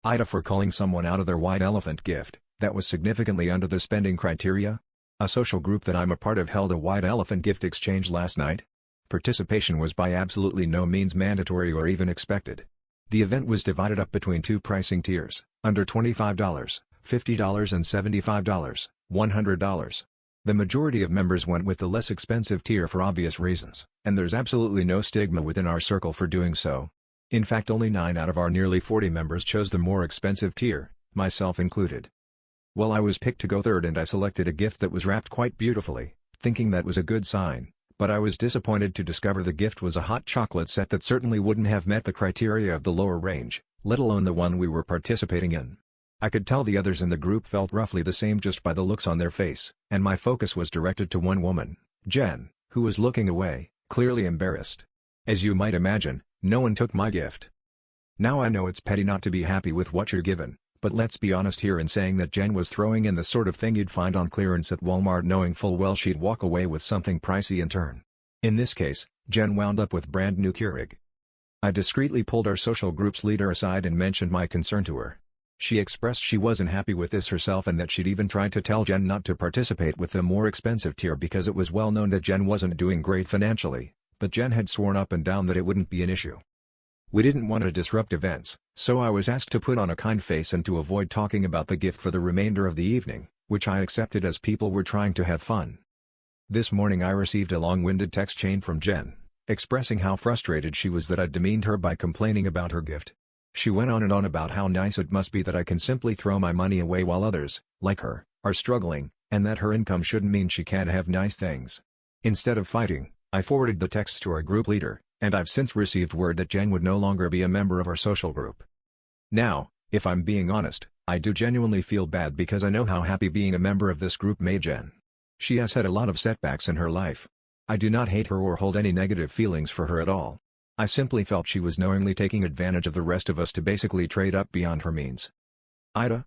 Ida for calling someone out of their white elephant gift, that was significantly under the spending criteria. A social group that I'm a part of held a white elephant gift exchange last night. Participation was by absolutely no means mandatory or even expected. The event was divided up between two pricing tiers, under $25, $50 and $75, $100. The majority of members went with the less expensive tier for obvious reasons, and there's absolutely no stigma within our circle for doing so. In fact, only 9 out of our nearly 40 members chose the more expensive tier, myself included. Well, I was picked to go third and I selected a gift that was wrapped quite beautifully, thinking that was a good sign, but I was disappointed to discover the gift was a hot chocolate set that certainly wouldn't have met the criteria of the lower range, let alone the one we were participating in. I could tell the others in the group felt roughly the same just by the looks on their face, and my focus was directed to one woman, Jen, who was looking away, clearly embarrassed. As you might imagine, no one took my gift. Now I know it's petty not to be happy with what you're given, but let's be honest here in saying that Jen was throwing in the sort of thing you'd find on clearance at Walmart, knowing full well she'd walk away with something pricey in turn. In this case, Jen wound up with brand new Keurig. I discreetly pulled our social group's leader aside and mentioned my concern to her. She expressed she wasn't happy with this herself and that she'd even tried to tell Jen not to participate with the more expensive tier because it was well known that Jen wasn't doing great financially, but Jen had sworn up and down that it wouldn't be an issue. We didn't want to disrupt events, so I was asked to put on a kind face and to avoid talking about the gift for the remainder of the evening, which I accepted as people were trying to have fun. This morning I received a long-winded text chain from Jen, expressing how frustrated she was that I'd demeaned her by complaining about her gift. She went on and on about how nice it must be that I can simply throw my money away while others, like her, are struggling, and that her income shouldn't mean she can't have nice things. Instead of fighting, I forwarded the texts to our group leader, and I've since received word that Jen would no longer be a member of our social group. Now, if I'm being honest, I do genuinely feel bad because I know how happy being a member of this group made Jen. She has had a lot of setbacks in her life. I do not hate her or hold any negative feelings for her at all. I simply felt she was knowingly taking advantage of the rest of us to basically trade up beyond her means. Ida,